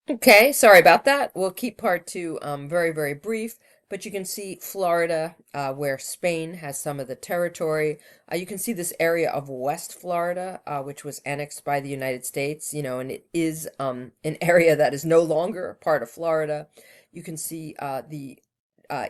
Okay, sorry about that. We'll keep part two very, very brief, but you can see Florida, where Spain has some of the territory. You can see this area of West Florida, which was annexed by the United States, and it is an area that is no longer part of Florida. You can see the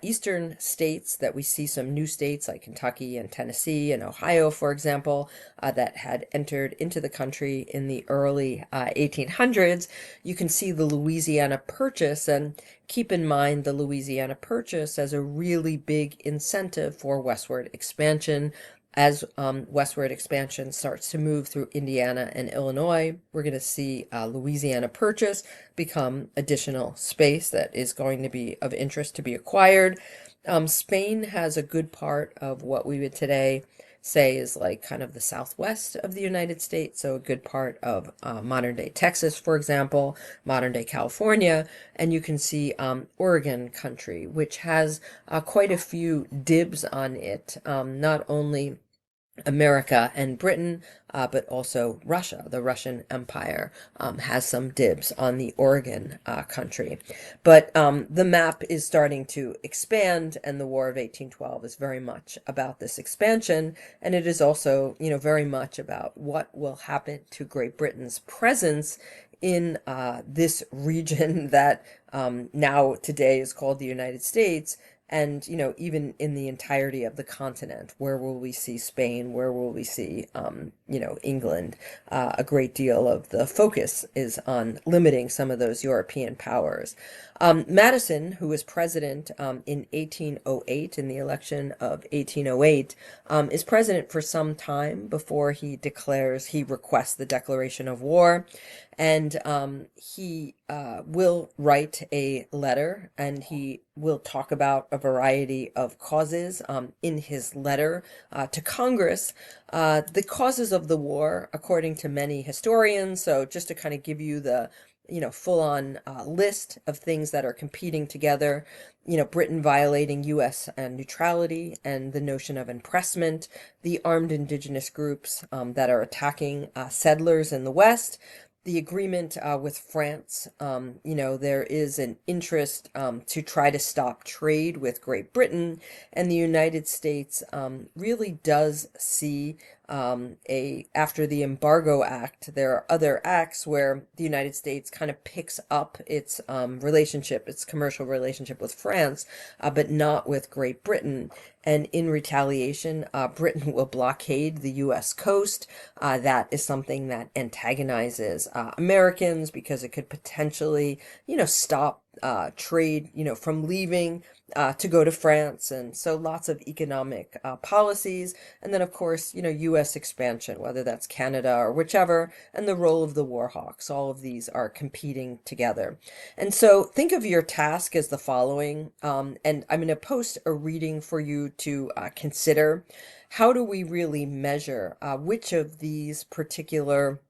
eastern states that we see some new states like Kentucky and Tennessee and Ohio, for example, that had entered into the country in the early 1800s. You can see the Louisiana Purchase, and keep in mind the Louisiana Purchase as a really big incentive for westward expansion. As westward expansion starts to move through Indiana and Illinois, we're going to see Louisiana Purchase become additional space that is going to be of interest to be acquired. Spain has a good part of what we would today say is like kind of the southwest of the United States. So a good part of modern day Texas, for example, modern day California. And you can see Oregon country, which has quite a few dibs on it, not only America and Britain, but also Russia. The Russian Empire has some dibs on the Oregon country. But the map is starting to expand, and the War of 1812 is very much about this expansion. And it is also, very much about what will happen to Great Britain's presence in this region that now today is called the United States, and even in the entirety of the continent. Where will we see Spain? Where will we see England? A great deal of the focus is on limiting some of those European powers. Madison, who was president in 1808, in the election of 1808, is president for some time before he requests the declaration of war. And he will write a letter, and he will talk about a variety of causes in his letter to Congress. The causes of the war, according to many historians, so just to kind of give you the full-on list of things that are competing together. Britain violating U.S. neutrality and the notion of impressment, the armed indigenous groups that are attacking settlers in the West, the agreement with France. There is an interest to try to stop trade with Great Britain, and the United States really does see after the Embargo Act, there are other acts where the United States kind of picks up its its commercial relationship with France, but not with Great Britain. And in retaliation, Britain will blockade the U.S. coast. That is something that antagonizes Americans because it could potentially, stop trade, from leaving to go to France. And so lots of economic policies. And then, of course, U.S. expansion, whether that's Canada or whichever, and the role of the war hawks. All of these are competing together. And so think of your task as the following. And I'm going to post a reading for you to consider. How do we really measure which of these particular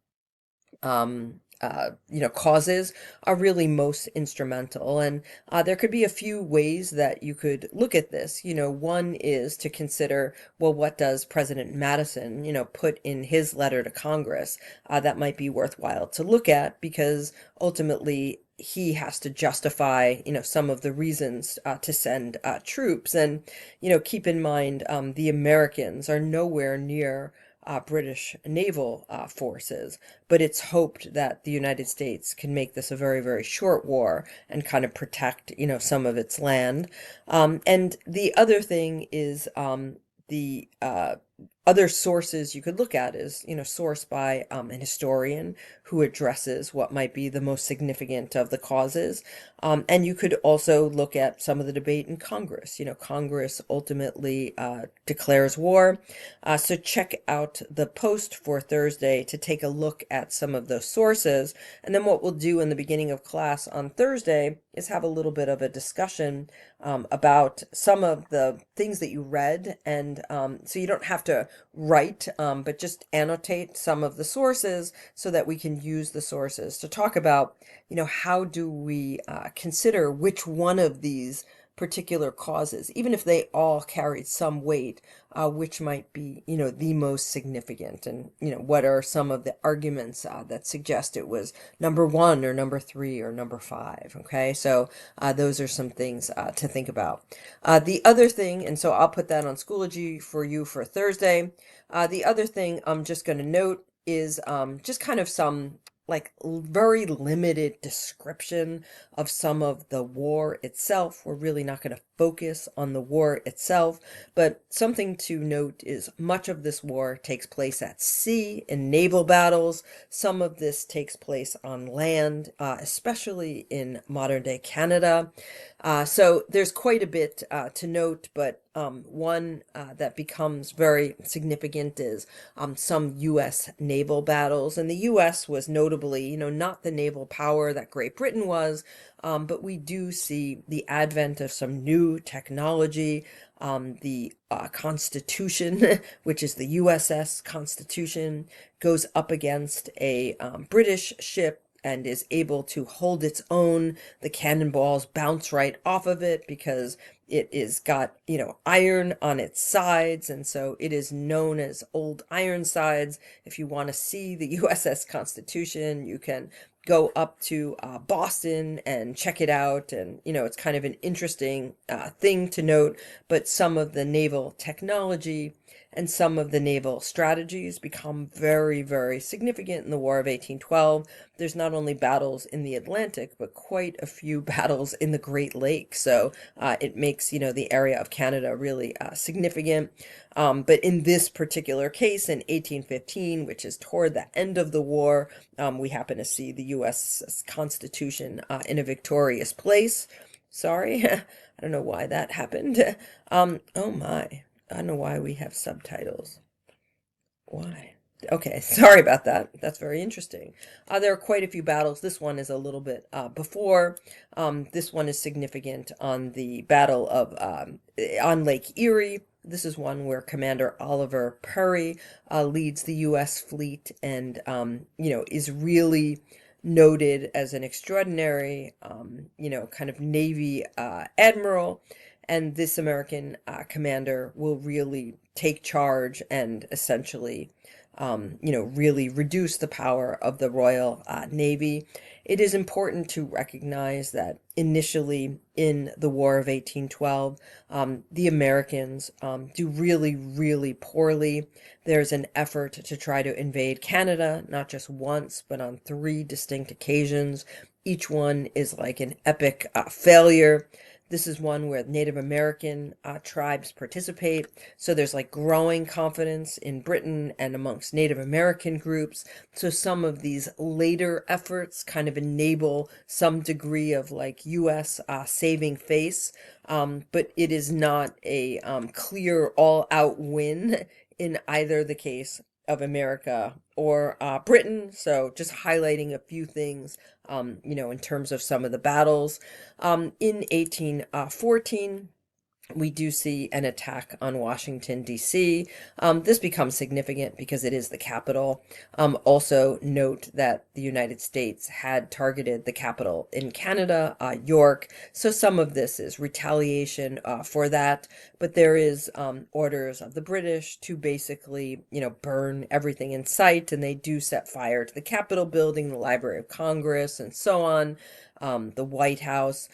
causes are really most instrumental? And there could be a few ways that you could look at this. One is to consider, well, what does President Madison, put in his letter to Congress? That might be worthwhile to look at, because ultimately he has to justify, some of the reasons to send troops. And, keep in mind, the Americans are nowhere near British naval forces, but it's hoped that the United States can make this a very, very short war and kind of protect, some of its land. And the other thing is the other sources you could look at is, sourced by an historian who addresses what might be the most significant of the causes. And you could also look at some of the debate in Congress. Congress ultimately declares war. So check out the post for Thursday to take a look at some of those sources. And then what we'll do in the beginning of class on Thursday is have a little bit of a discussion about some of the things that you read. And so you don't have to write, but just annotate some of the sources so that we can use the sources to talk about, how do we consider which one of these particular causes, even if they all carried some weight, which might be, the most significant. And, what are some of the arguments that suggest it was number one or number three or number five? Okay, so those are some things to think about. The other thing, and so I'll put that on Schoology for you for Thursday. The other thing I'm just going to note is just kind of some like very limited description of some of the war itself. We're really not going to focus on the war itself, but something to note is much of this war takes place at sea in naval battles. Some of this takes place on land, especially in modern day Canada. So there's quite a bit to note, but one that becomes very significant is some U.S. naval battles. And the U.S. was notably, not the naval power that Great Britain was, but we do see the advent of some new technology. The Constitution, which is the USS Constitution, goes up against a British ship and is able to hold its own. The cannonballs bounce right off of it because it is got, iron on its sides, and so it is known as Old Ironsides. If you want to see the USS Constitution, you can go up to Boston and check it out. And, it's kind of an interesting thing to note, but some of the naval technology and some of the naval strategies become very, very significant in the War of 1812. There's not only battles in the Atlantic, but quite a few battles in the Great Lakes. So it makes, the area of Canada really significant. But in this particular case, in 1815, which is toward the end of the war, we happen to see the U.S. Constitution in a victorious place. Sorry, I don't know why that happened. Oh my. I don't know why we have subtitles. Why? Okay, sorry about that. That's very interesting. There are quite a few battles. This one is a little bit before. This one is significant on the Battle of on Lake Erie. This is one where Commander Oliver Perry leads the U.S. fleet and, is really noted as an extraordinary, kind of Navy admiral. And this American commander will really take charge and essentially, really reduce the power of the Royal Navy. It is important to recognize that initially in the War of 1812, the Americans do really, really poorly. There's an effort to try to invade Canada, not just once, but on 3 distinct occasions. Each one is like an epic failure. This is one where Native American tribes participate. So there's like growing confidence in Britain and amongst Native American groups. So some of these later efforts kind of enable some degree of like U.S. Saving face. But it is not a clear all-out win in either the case of America or Britain. So just highlighting a few things, in terms of some of the battles. In 1814, we do see an attack on Washington, D.C. This becomes significant because it is the capital. Also note that the United States had targeted the capital in Canada, York. So some of this is retaliation for that. But there is orders of the British to basically, burn everything in sight. And they do set fire to the Capitol building, the Library of Congress, and so on. The White House.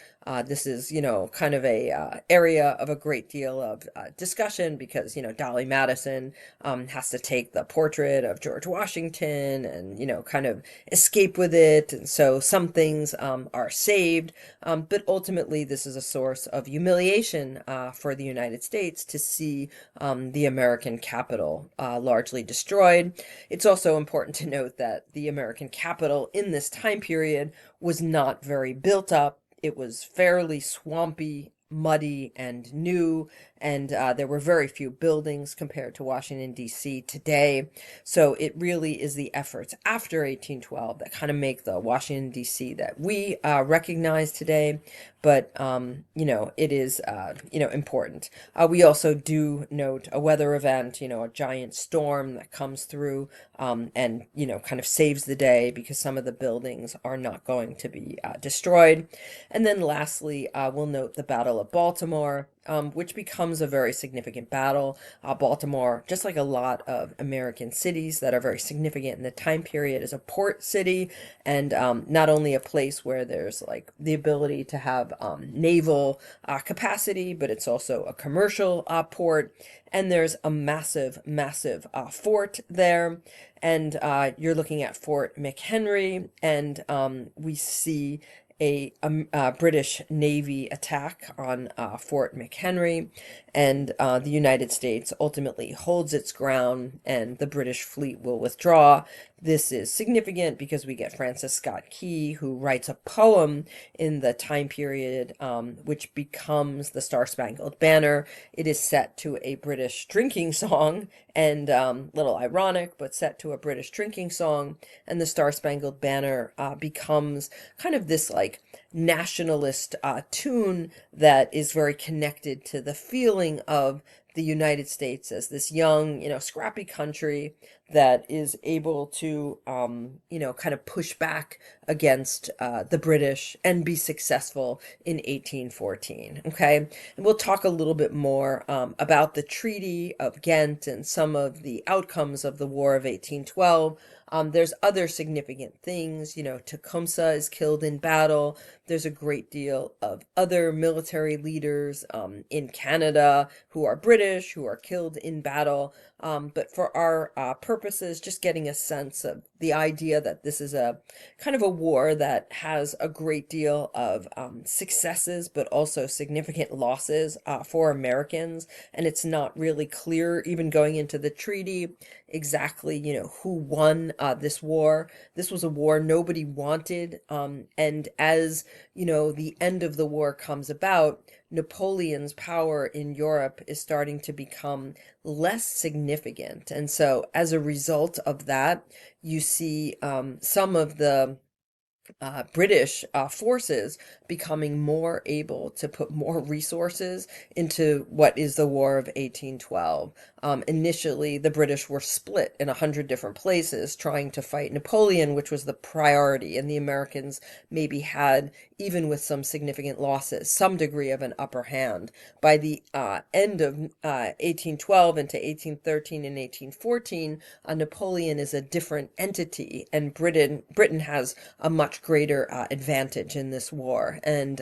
This is, kind of a area of a great deal of discussion because, Dolly Madison has to take the portrait of George Washington and, kind of escape with it. And so some things are saved. But ultimately, this is a source of humiliation for the United States to see the American Capitol largely destroyed. It's also important to note that the American Capitol in this time period was not very built up. It was fairly swampy, muddy, and new. and there were very few buildings compared to Washington, D.C. today. So it really is the efforts after 1812 that kind of make the Washington, D.C. that we recognize today. But, it is, important. We also do note a weather event, a giant storm that comes through and, kind of saves the day because some of the buildings are not going to be destroyed. And then lastly, we'll note the Battle of Baltimore, which becomes a very significant battle. Baltimore, just like a lot of American cities that are very significant in the time period, is a port city, and not only a place where there's like the ability to have naval capacity, but it's also a commercial port. And there's a massive, massive fort there. And you're looking at Fort McHenry, and we see a British Navy attack on Fort McHenry, and the United States ultimately holds its ground, and the British fleet will withdraw. This is significant because we get Francis Scott Key, who writes a poem in the time period, which becomes the Star Spangled Banner. It is set to a British drinking song, and little ironic, but set to a British drinking song, and the Star Spangled Banner becomes kind of this like nationalist tune that is very connected to the feeling of the United States as this young, scrappy country that is able to, kind of push back against the British and be successful in 1814. Okay. And we'll talk a little bit more about the Treaty of Ghent and some of the outcomes of the War of 1812. There's other significant things, Tecumseh is killed in battle. There's a great deal of other military leaders in Canada who are British, who are killed in battle. But for our purposes, just getting a sense of the idea that this is a kind of a war that has a great deal of successes, but also significant losses for Americans. And it's not really clear, even going into the treaty, exactly, who won this war. This was a war nobody wanted. And as, the end of the war comes about, Napoleon's power in Europe is starting to become less significant. And so as a result of that, you see some of the British forces becoming more able to put more resources into what is the War of 1812. Initially, the British were split in 100 different places trying to fight Napoleon, which was the priority, and the Americans maybe had, even with some significant losses, some degree of an upper hand. By the end of 1812 into 1813 and 1814, Napoleon is a different entity, and Britain has a much greater advantage in this war. And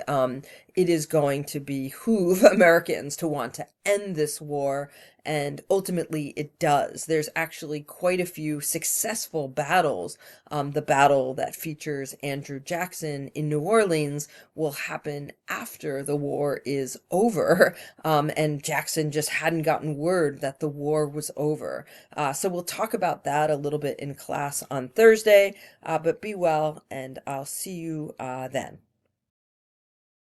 it is going to behoove Americans to want to end this war, and ultimately it does. There's actually quite a few successful battles. The battle that features Andrew Jackson in New Orleans will happen after the war is over, and Jackson just hadn't gotten word that the war was over. So we'll talk about that a little bit in class on Thursday, but be well, and I'll see you then.